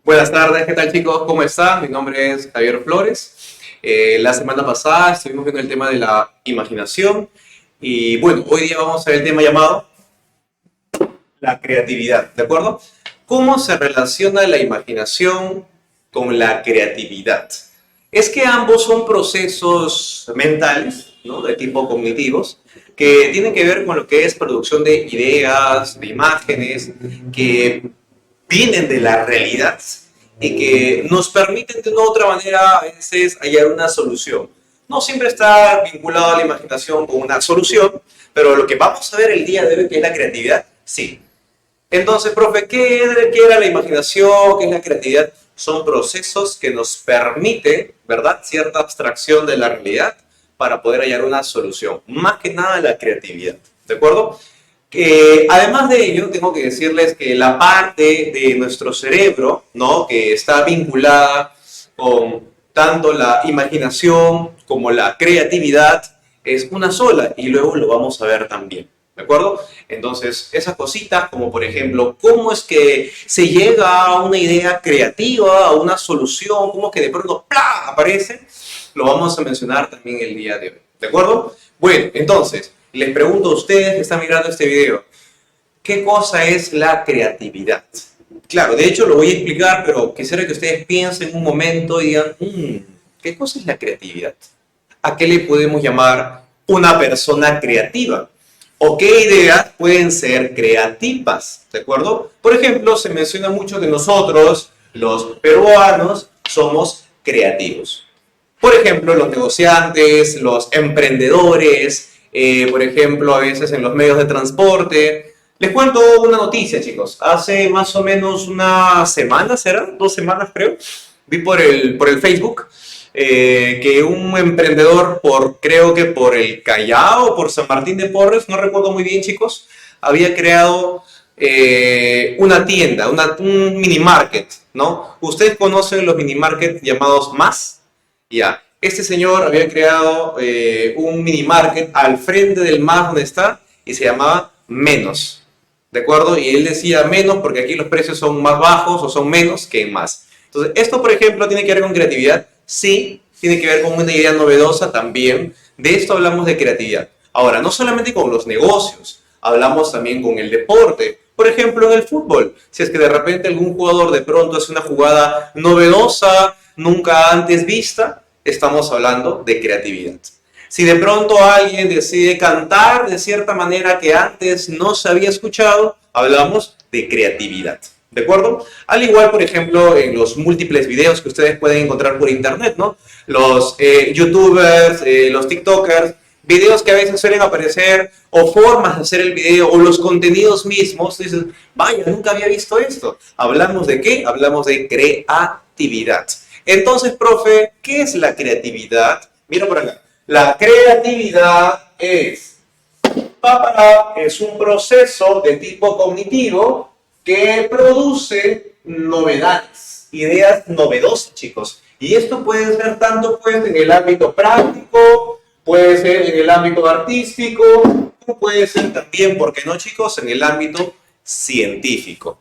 Buenas tardes, ¿qué tal chicos? ¿Cómo están? Mi nombre es Javier Flores. La semana pasada estuvimos viendo el tema de la imaginación y bueno, hoy día vamos a ver el tema llamado la creatividad, ¿de acuerdo? ¿Cómo se relaciona la imaginación con la creatividad? Es que ambos son procesos mentales, ¿no? De tipo cognitivos, que tienen que ver con lo que es producción de ideas, de imágenes, que vienen de la realidad y que nos permiten de una u otra manera a veces hallar una solución. No siempre está vinculado a la imaginación con una solución, pero lo que vamos a ver el día de hoy, que es la creatividad, sí. Entonces, profe, ¿qué era la imaginación? ¿Qué es la creatividad? Son procesos que nos permiten, ¿verdad?, cierta abstracción de la realidad para poder hallar una solución. Más que nada la creatividad, ¿de acuerdo? Además de ello, tengo que decirles que la parte de nuestro cerebro, ¿no?, que está vinculada con tanto la imaginación como la creatividad, es una sola y luego lo vamos a ver también. ¿De acuerdo? Entonces, esas cositas como por ejemplo, cómo es que se llega a una idea creativa, a una solución, cómo que de pronto ¡plá! Aparece, lo vamos a mencionar también el día de hoy. ¿De acuerdo? Bueno, entonces, les pregunto a ustedes que están mirando este video, ¿qué cosa es la creatividad? Claro, de hecho lo voy a explicar, pero quisiera que ustedes piensen un momento y digan, ¿qué cosa es la creatividad? ¿A qué le podemos llamar una persona creativa? ¿O qué ideas pueden ser creativas? ¿De acuerdo? Por ejemplo, se menciona mucho que nosotros, los peruanos, somos creativos. Por ejemplo, los negociantes, los emprendedores, por ejemplo, a veces en los medios de transporte. Les cuento una noticia, chicos. Hace más o menos una semana, ¿será? 2 semanas, creo. Vi por el Facebook que un emprendedor creo que por el Callao, por San Martín de Porres, no recuerdo muy bien, chicos, había creado una tienda, un mini market, ¿no? ¿Ustedes conocen los mini market llamados Más? Ya, este señor había creado un mini market al frente del Más donde está y se llamaba Menos, ¿de acuerdo? Y él decía menos porque aquí los precios son más bajos o son menos que en Más. Entonces, esto, por ejemplo, tiene que ver con creatividad. Sí, tiene que ver con una idea novedosa también. De esto hablamos de creatividad. Ahora, no solamente con los negocios, hablamos también con el deporte. Por ejemplo, en el fútbol, si es que de repente algún jugador de pronto hace una jugada novedosa, nunca antes vista, estamos hablando de creatividad. Si de pronto alguien decide cantar de cierta manera que antes no se había escuchado, hablamos de creatividad. ¿De acuerdo? Al igual, por ejemplo, en los múltiples videos que ustedes pueden encontrar por internet, ¿no? Los youtubers, los tiktokers, videos que a veces suelen aparecer, o formas de hacer el video, o los contenidos mismos, dices, vaya, nunca había visto esto. ¿Hablamos de qué? Hablamos de creatividad. Entonces, profe, ¿qué es la creatividad? Mira por acá. La creatividad es un proceso de tipo cognitivo que produce novedades, ideas novedosas, chicos. Y esto puede ser tanto pues en el ámbito práctico, puede ser en el ámbito artístico, puede ser también, ¿por qué no, chicos?, en el ámbito científico.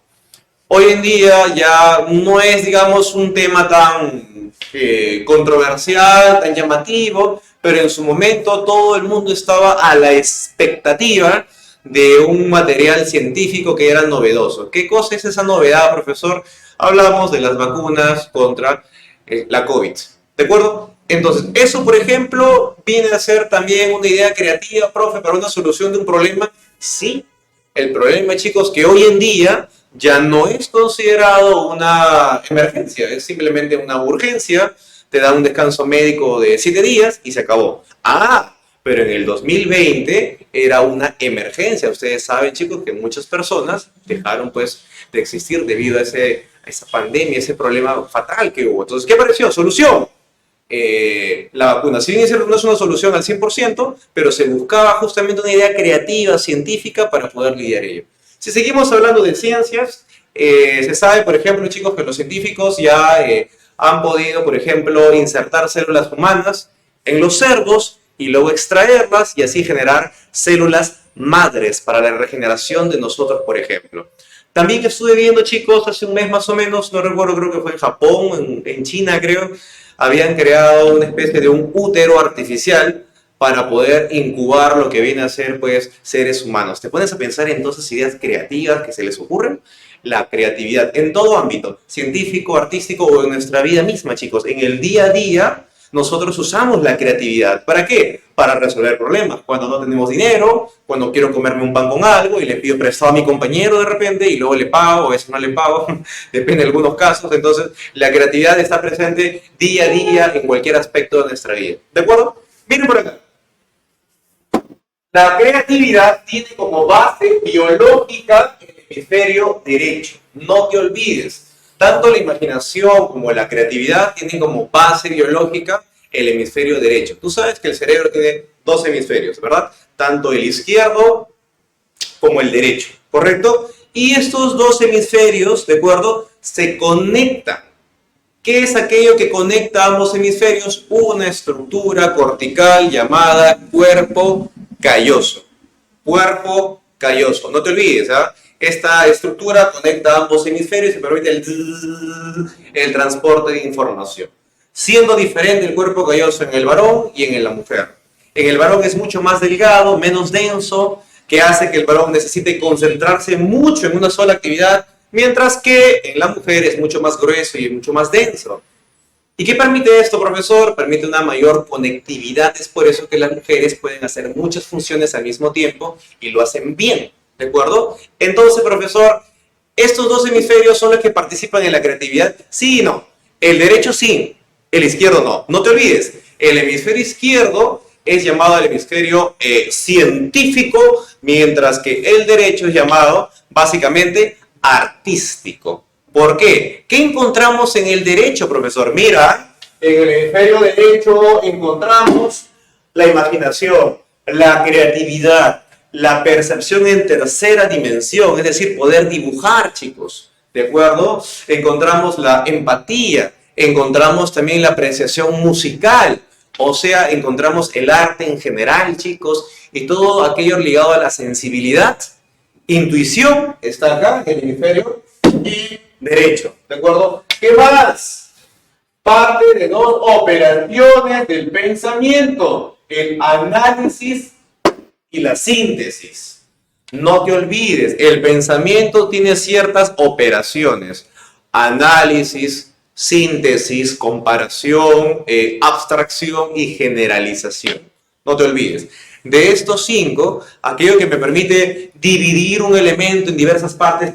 Hoy en día ya no es, digamos, un tema tan controversial, tan llamativo, pero en su momento todo el mundo estaba a la expectativa de un material científico que era novedoso. ¿Qué cosa es esa novedad, profesor? Hablamos de las vacunas contra la COVID. ¿De acuerdo? Entonces, eso, por ejemplo, viene a ser también una idea creativa, profe, para una solución de un problema. Sí, el problema, chicos, que hoy en día ya no es considerado una emergencia, es simplemente una urgencia, te da un descanso médico de 7 días y se acabó. Ah, pero en el 2020 era una emergencia. Ustedes saben, chicos, que muchas personas dejaron pues de existir debido a esa pandemia, ese problema fatal que hubo. Entonces, ¿qué apareció? Solución. La vacunación no es una solución al 100%, pero se buscaba justamente una idea creativa, científica, para poder lidiar ello. Si seguimos hablando de ciencias, se sabe, por ejemplo, chicos, que los científicos ya han podido, por ejemplo, insertar células humanas en los cerdos y luego extraerlas y así generar células madres para la regeneración de nosotros, por ejemplo. También estuve viendo, chicos, hace un mes más o menos, no recuerdo, creo que fue en Japón, en China, creo, habían creado una especie de un útero artificial para poder incubar lo que viene a ser, pues, seres humanos. ¿Te pones a pensar en todas esas ideas creativas que se les ocurren? La creatividad en todo ámbito, científico, artístico o en nuestra vida misma, chicos. En el día a día, nosotros usamos la creatividad. ¿Para qué? Para resolver problemas. Cuando no tenemos dinero, cuando quiero comerme un pan con algo y le pido prestado a mi compañero de repente y luego le pago, o a veces no le pago, depende de algunos casos. Entonces, la creatividad está presente día a día en cualquier aspecto de nuestra vida. ¿De acuerdo? Miren por acá. La creatividad tiene como base biológica el hemisferio derecho. No te olvides. Tanto la imaginación como la creatividad tienen como base biológica el hemisferio derecho. Tú sabes que el cerebro tiene dos hemisferios, ¿verdad? Tanto el izquierdo como el derecho, ¿correcto? Y estos dos hemisferios, ¿de acuerdo?, se conectan. ¿Qué es aquello que conecta ambos hemisferios? Una estructura cortical llamada cuerpo calloso. Cuerpo calloso. No te olvides, ¿ah? Esta estructura conecta ambos hemisferios y permite el transporte de información. Siendo diferente el cuerpo calloso en el varón y en la mujer. En el varón es mucho más delgado, menos denso, que hace que el varón necesite concentrarse mucho en una sola actividad, mientras que en la mujer es mucho más grueso y mucho más denso. ¿Y qué permite esto, profesor? Permite una mayor conectividad. Es por eso que las mujeres pueden hacer muchas funciones al mismo tiempo y lo hacen bien, ¿de acuerdo? Entonces, profesor, ¿estos dos hemisferios son los que participan en la creatividad? Sí y no. El derecho sí, el izquierdo no. No te olvides, el hemisferio izquierdo es llamado el hemisferio científico, mientras que el derecho es llamado básicamente artístico. ¿Por qué? ¿Qué encontramos en el derecho, profesor? Mira, en el hemisferio derecho encontramos la imaginación, la creatividad, la percepción en tercera dimensión, es decir, poder dibujar, chicos, ¿de acuerdo? Encontramos la empatía, encontramos también la apreciación musical, o sea, encontramos el arte en general, chicos, y todo aquello ligado a la sensibilidad. Intuición está acá, en el hemisferio y derecho, ¿de acuerdo? ¿Qué más? Parte de dos operaciones del pensamiento, el análisis y la síntesis. No te olvides, el pensamiento tiene ciertas operaciones, análisis, síntesis, comparación, abstracción y generalización. No te olvides. De estos cinco, aquello que me permite dividir un elemento en diversas partes,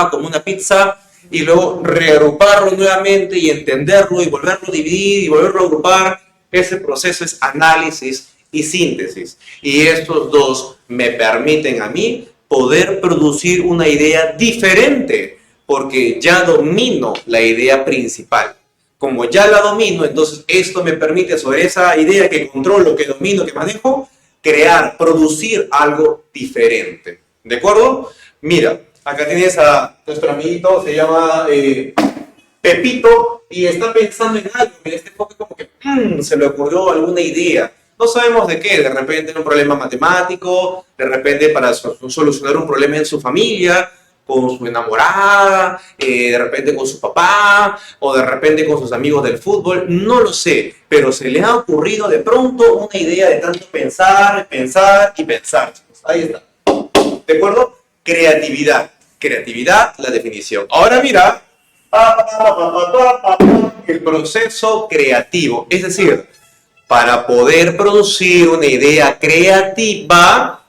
como una pizza, y luego reagruparlo nuevamente y entenderlo y volverlo a dividir y volverlo a agrupar, ese proceso es análisis y síntesis. Y estos dos me permiten a mí poder producir una idea diferente, porque ya domino la idea principal. Como ya la domino, entonces esto me permite, sobre esa idea que controlo, que domino, que manejo, crear, producir algo diferente. ¿De acuerdo? Mira, acá tienes a nuestro amiguito, se llama Pepito, y está pensando en algo. En este enfoque como que se le ocurrió alguna idea. No sabemos de qué, de repente un problema matemático, de repente para solucionar un problema en su familia, con su enamorada, de repente con su papá, o de repente con sus amigos del fútbol, no lo sé, pero se le ha ocurrido de pronto una idea de tanto pensar, pensar y pensar. Ahí está. ¿De acuerdo? Creatividad. Creatividad, la definición. Ahora mira, el proceso creativo, es decir, para poder producir una idea creativa,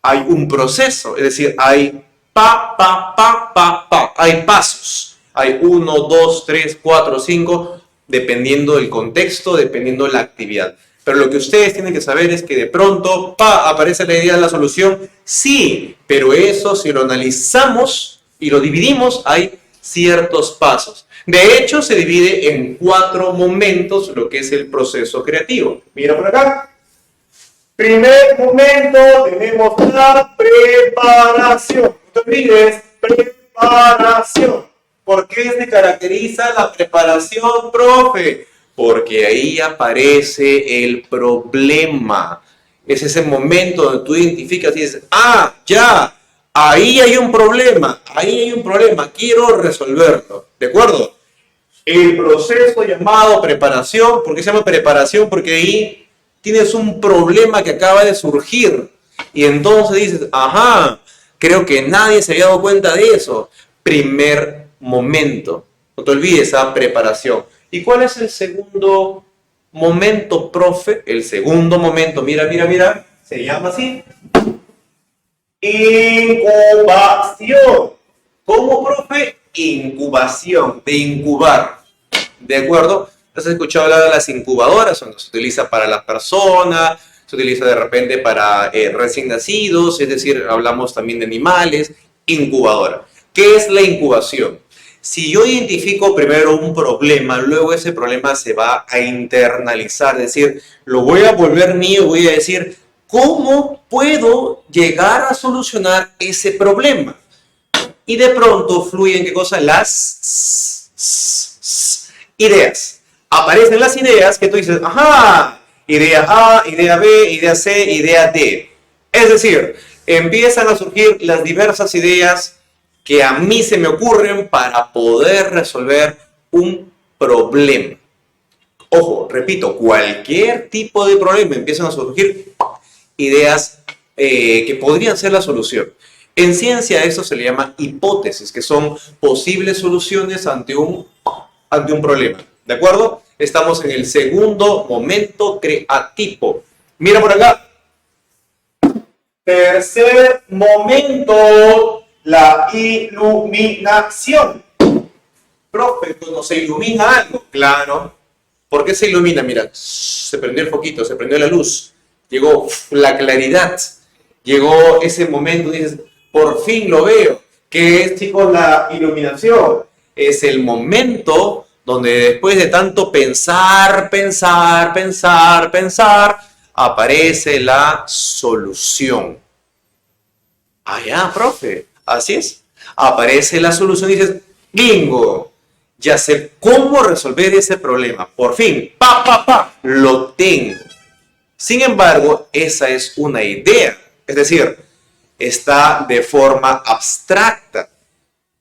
hay un proceso, es decir, hay hay pasos. Hay 1, 2, 3, 4, 5, dependiendo del contexto, dependiendo de la actividad. Pero lo que ustedes tienen que saber es que de pronto, aparece la idea de la solución. Sí, pero eso si lo analizamos y lo dividimos, hay ciertos pasos. De hecho, se divide en 4 momentos lo que es el proceso creativo. Mira por acá. Primer momento, tenemos la preparación. No te olvides, preparación. ¿Por qué se caracteriza la preparación, profe? Porque ahí aparece el problema. Es ese momento donde tú identificas y dices, ya, ahí hay un problema, quiero resolverlo, ¿de acuerdo? El proceso llamado preparación, ¿por qué se llama preparación? Porque ahí tienes un problema que acaba de surgir y entonces dices, ajá, creo que nadie se había dado cuenta de eso. Primer momento, no te olvides esa preparación. ¿Y cuál es el segundo momento, profe? El segundo momento, mira, se llama así. Incubación. ¿Cómo, profe? Incubación, de incubar. ¿De acuerdo? ¿Has escuchado hablar de las incubadoras? Donde se utiliza para las personas, se utiliza de repente para recién nacidos, es decir, hablamos también de animales. Incubadora. ¿Qué es la incubación? Si yo identifico primero un problema, luego ese problema se va a internalizar, es decir, lo voy a volver mío, voy a decir, ¿cómo puedo llegar a solucionar ese problema? Y de pronto fluyen, ¿qué cosa? Las ideas. Aparecen las ideas que tú dices, ajá, idea A, idea B, idea C, idea D. Es decir, empiezan a surgir las diversas ideas que a mí se me ocurren para poder resolver un problema. Ojo, repito, cualquier tipo de problema empiezan a surgir ideas que podrían ser la solución. En ciencia eso se le llama hipótesis, que son posibles soluciones ante un problema. ¿De acuerdo? Estamos en el segundo momento creativo. Mira por acá. Tercer momento, la iluminación. Profe, cuando se ilumina algo, claro. ¿Por qué se ilumina? Mira, se prendió el foquito, se prendió la luz. Llegó la claridad. Llegó ese momento, dices, por fin lo veo. ¿Qué es, chicos, la iluminación? Es el momento donde después de tanto pensar, aparece la solución. Ah, ya, profe, así es. Aparece la solución y dices, bingo, ya sé cómo resolver ese problema. Por fin, lo tengo. Sin embargo, esa es una idea. Es decir, está de forma abstracta.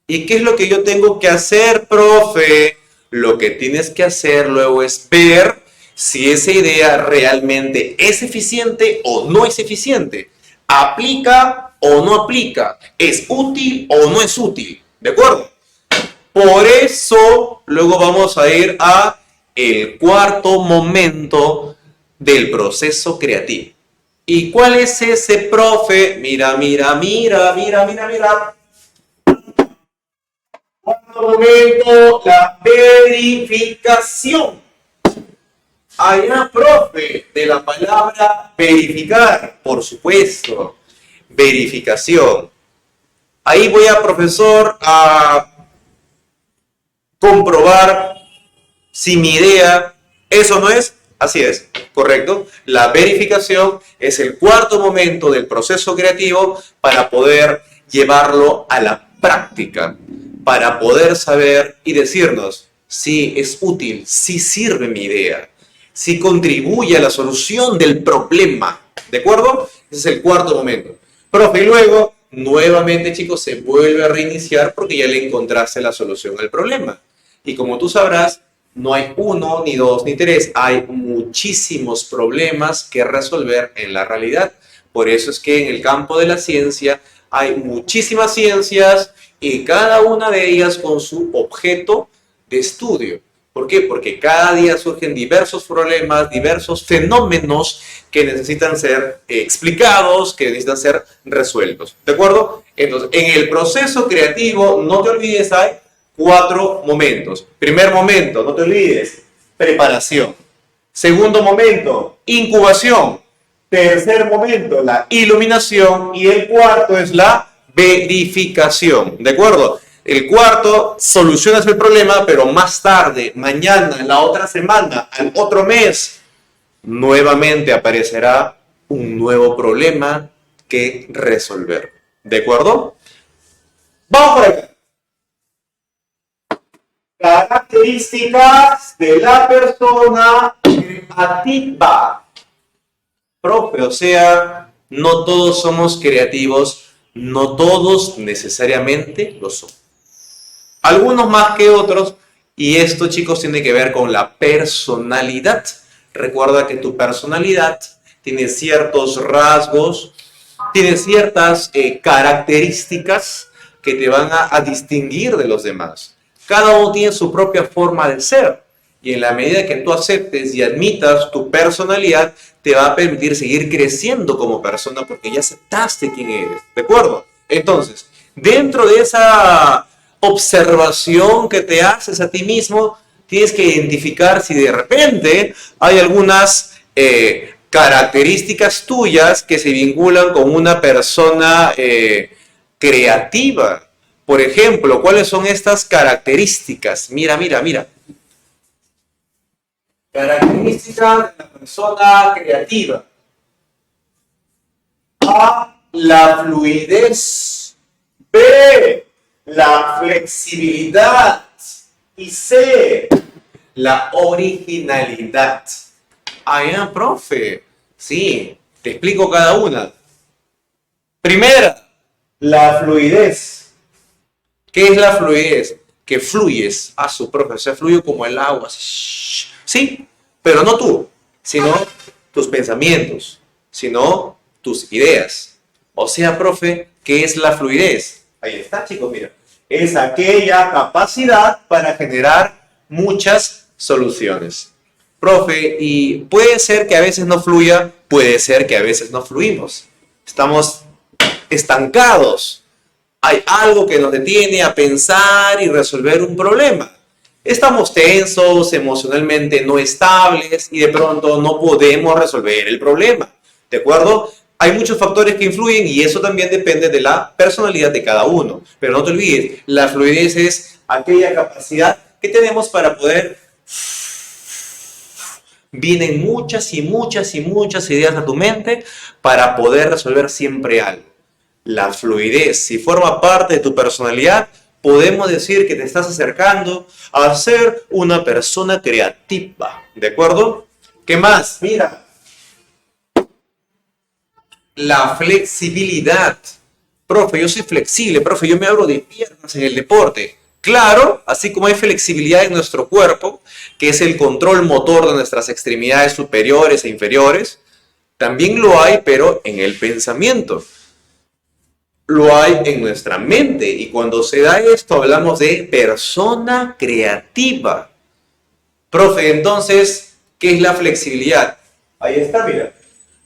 ¿Y qué es lo que yo tengo que hacer, profe? Lo que tienes que hacer luego es ver si esa idea realmente es eficiente o no es eficiente. ¿Aplica o no aplica? ¿Es útil o no es útil? ¿De acuerdo? Por eso, luego vamos a ir a el cuarto momento del proceso creativo. ¿Y cuál es ese, profe? Mira. Cuarto momento, la verificación. Allá, profe, de la palabra verificar, por supuesto. Verificación. Ahí voy a, profesor, a comprobar si mi idea, eso no es, así es, correcto. La verificación es el cuarto momento del proceso creativo para poder llevarlo a la práctica, para poder saber y decirnos si es útil, si sirve mi idea, si contribuye a la solución del problema, ¿de acuerdo? Ese es el cuarto momento. Profe, y luego, nuevamente, chicos, se vuelve a reiniciar porque ya le encontraste la solución al problema. Y como tú sabrás, no hay uno, ni dos, ni tres. Hay muchísimos problemas que resolver en la realidad. Por eso es que en el campo de la ciencia hay muchísimas ciencias y cada una de ellas con su objeto de estudio. ¿Por qué? Porque cada día surgen diversos problemas, diversos fenómenos que necesitan ser explicados, que necesitan ser resueltos. ¿De acuerdo? Entonces, en el proceso creativo, no te olvides, hay 4 momentos. Primer momento, no te olvides, preparación. Segundo momento, incubación. Tercer momento, la iluminación. Y el cuarto es la verificación. ¿De acuerdo? El cuarto, solucionas el problema, pero más tarde, mañana, la otra semana, al otro mes, nuevamente aparecerá un nuevo problema que resolver. ¿De acuerdo? Vamos por acá. Características de la persona creativa. Profe, o sea, no todos somos creativos. No todos necesariamente lo son. Algunos más que otros, y esto, chicos, tiene que ver con la personalidad. Recuerda que tu personalidad tiene ciertos rasgos, tiene ciertas características que te van a distinguir de los demás. Cada uno tiene su propia forma de ser. Y en la medida que tú aceptes y admitas tu personalidad, te va a permitir seguir creciendo como persona porque ya aceptaste quién eres. ¿De acuerdo? Entonces, dentro de esa observación que te haces a ti mismo, tienes que identificar si de repente hay algunas características tuyas que se vinculan con una persona creativa. Por ejemplo, ¿cuáles son estas características? Mira, mira, mira. Características de la persona creativa. A, la fluidez. B, la flexibilidad. Y C, la originalidad. Ah, ya, profe. Sí, te explico cada una. Primera, la fluidez. ¿Qué es la fluidez? Que fluyes a su profe, o sea, fluye como el agua. Sí, pero no tú, sino tus pensamientos, sino tus ideas. O sea, profe, ¿qué es la fluidez? Ahí está, chicos, mira. Es aquella capacidad para generar muchas soluciones. Profe, y puede ser que a veces no fluya, puede ser que a veces no fluimos. Estamos estancados. Hay algo que nos detiene a pensar y resolver un problema. Estamos tensos, emocionalmente no estables y de pronto no podemos resolver el problema. ¿De acuerdo? Hay muchos factores que influyen y eso también depende de la personalidad de cada uno. Pero no te olvides, la fluidez es aquella capacidad que tenemos para poder... Vienen muchas y muchas y muchas ideas a tu mente para poder resolver siempre algo. La fluidez, si forma parte de tu personalidad, podemos decir que te estás acercando a ser una persona creativa. ¿De acuerdo? ¿Qué más? Mira. La flexibilidad. Profe, yo soy flexible, profe, yo me abro de piernas en el deporte. Claro, así como hay flexibilidad en nuestro cuerpo, que es el control motor de nuestras extremidades superiores e inferiores, también lo hay, pero en el pensamiento. Lo hay en nuestra mente. Y cuando se da esto, hablamos de persona creativa. Profe, entonces, ¿qué es la flexibilidad? Ahí está, mira.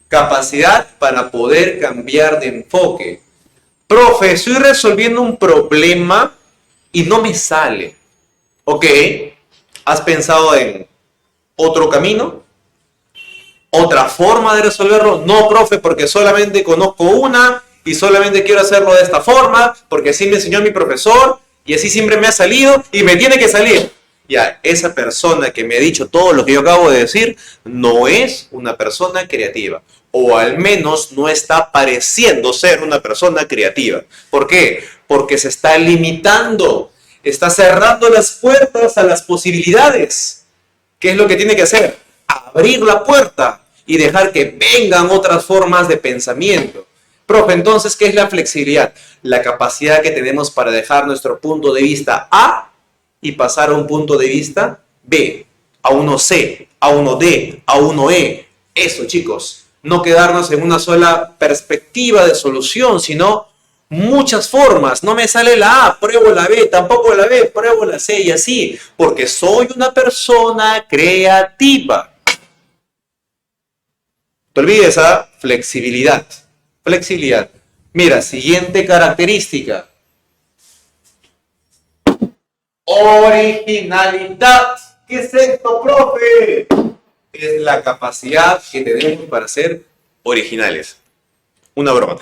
Capacidad para poder cambiar de enfoque. Profe, estoy resolviendo un problema y no me sale. Ok, ¿has pensado en otro camino? ¿Otra forma de resolverlo? No, profe, porque solamente conozco una y solamente quiero hacerlo de esta forma, porque así me enseñó mi profesor y así siempre me ha salido y me tiene que salir. Ya, esa persona que me ha dicho todo lo que yo acabo de decir no es una persona creativa. O al menos no está pareciendo ser una persona creativa. ¿Por qué? Porque se está limitando, está cerrando las puertas a las posibilidades. ¿Qué es lo que tiene que hacer? Abrir la puerta y dejar que vengan otras formas de pensamiento. Profe, entonces, ¿qué es la flexibilidad? La capacidad que tenemos para dejar nuestro punto de vista A y pasar a un punto de vista B, a uno C, a uno D, a uno E. Eso, chicos, no quedarnos en una sola perspectiva de solución, sino muchas formas. No me sale la A, pruebo la B, tampoco la B, pruebo la C y así, porque soy una persona creativa. Te olvides esa flexibilidad. Flexibilidad. Mira, siguiente característica. Originalidad. ¿Qué es esto, profe? Es la capacidad que tenemos para ser originales. Una broma.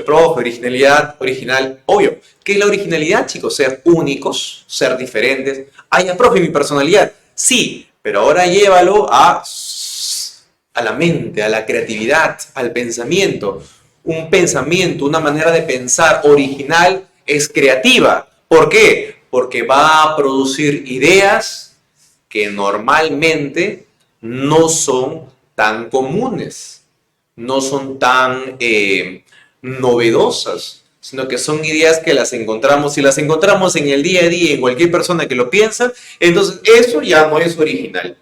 Profe, originalidad, original. Obvio. ¿Qué es la originalidad, chicos? Ser únicos, ser diferentes. Ah, ya, profe, mi personalidad. Sí, pero ahora llévalo a la mente, a la creatividad, al pensamiento. Un pensamiento, una manera de pensar original es creativa. ¿Por qué? Porque va a producir ideas que normalmente no son tan comunes, no son tan novedosas. sino que son ideas que las encontramos, si las encontramos en el día a día, en cualquier persona que lo piensa, entonces eso ya no es original.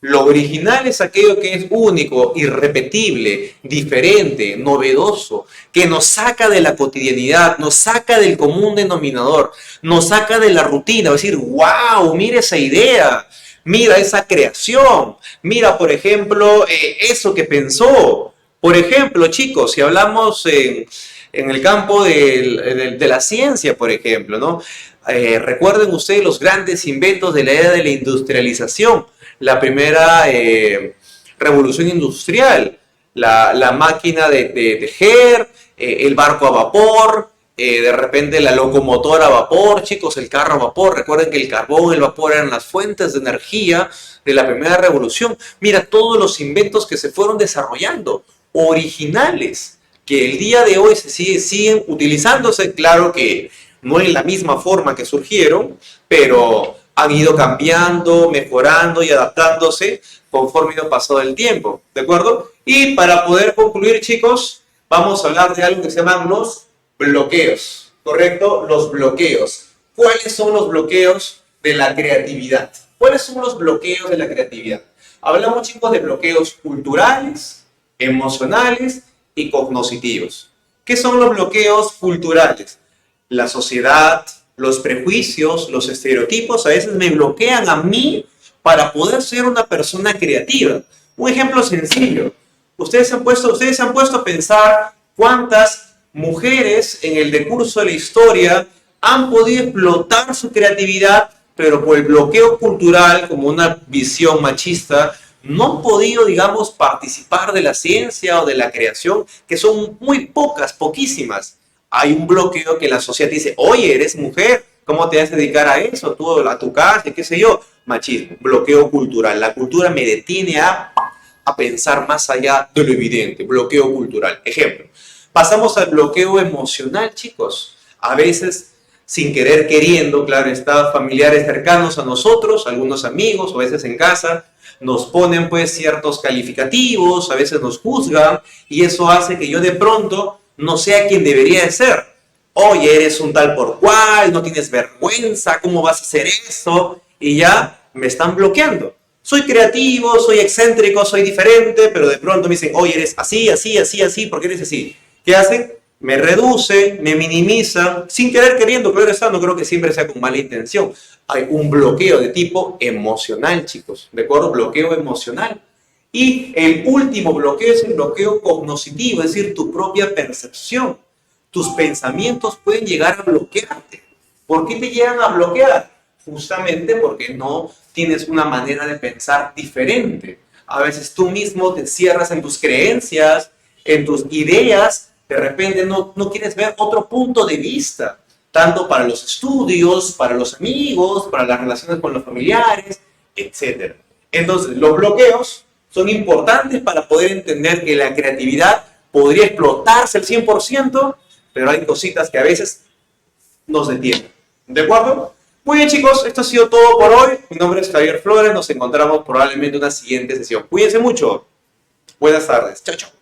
Lo original es aquello que es único, irrepetible, diferente, novedoso, que nos saca de la cotidianidad, nos saca del común denominador, nos saca de la rutina. Es decir, wow, mira esa idea, mira esa creación, mira, por ejemplo, eso que pensó. Por ejemplo, chicos, si hablamos en el campo de la ciencia, por ejemplo, ¿no? Recuerden ustedes los grandes inventos de la era de la industrialización, la primera revolución industrial, la máquina de tejer, el barco a vapor, de repente la locomotora a vapor, chicos, el carro a vapor. Recuerden que el carbón, el vapor eran las fuentes de energía de la primera revolución. Mira todos los inventos que se fueron desarrollando, originales, que el día de hoy siguen utilizándose. Claro que no en la misma forma que surgieron, pero han ido cambiando, mejorando y adaptándose conforme ha ido pasado el tiempo, ¿de acuerdo? Y para poder concluir, chicos, vamos a hablar de algo que se llaman los bloqueos, ¿correcto? Los bloqueos. ¿Cuáles son los bloqueos de la creatividad? ¿Cuáles son los bloqueos de la creatividad? Hablamos, chicos, de bloqueos culturales, emocionales y cognitivos. ¿Qué son los bloqueos culturales? La sociedad, los prejuicios, los estereotipos a veces me bloquean a mí para poder ser una persona creativa. Un ejemplo sencillo. Ustedes se han puesto a pensar cuántas mujeres en el decurso de la historia han podido explotar su creatividad, pero por el bloqueo cultural, como una visión machista, no han podido, digamos, participar de la ciencia o de la creación, que son muy pocas, poquísimas. Hay un bloqueo que la sociedad dice, oye, eres mujer, ¿cómo te vas a dedicar a eso? Tú, a tu casa, qué sé yo. Machismo, bloqueo cultural. La cultura me detiene a pensar más allá de lo evidente. Bloqueo cultural. Ejemplo, pasamos al bloqueo emocional, chicos. A veces, sin querer queriendo, claro, está, familiares cercanos a nosotros, algunos amigos, o a veces en casa, nos ponen pues ciertos calificativos, a veces nos juzgan, y eso hace que yo de pronto no sea quien debería de ser. Oye, eres un tal por cual, no tienes vergüenza, ¿cómo vas a hacer eso? Y ya me están bloqueando. Soy creativo, soy excéntrico, soy diferente, pero de pronto me dicen, oye, eres así, así, así, así, ¿por qué eres así? ¿Qué hacen? Me reduce, me minimiza, sin querer queriendo, pero eso no creo que siempre sea con mala intención. Hay un bloqueo de tipo emocional, chicos, ¿de acuerdo? Bloqueo emocional. Y el último bloqueo es el bloqueo cognitivo, es decir, tu propia percepción. Tus pensamientos pueden llegar a bloquearte. ¿Por qué te llegan a bloquear? Justamente porque no tienes una manera de pensar diferente. A veces tú mismo te cierras en tus creencias, en tus ideas, de repente no quieres ver otro punto de vista, tanto para los estudios, para los amigos, para las relaciones con los familiares, etc. Entonces, los bloqueos son importantes para poder entender que la creatividad podría explotarse al 100%, pero hay cositas que a veces nos detienen. ¿De acuerdo? Muy bien, chicos, esto ha sido todo por hoy. Mi nombre es Javier Flores, nos encontramos probablemente en una siguiente sesión. Cuídense mucho. Buenas tardes. Chao, chao.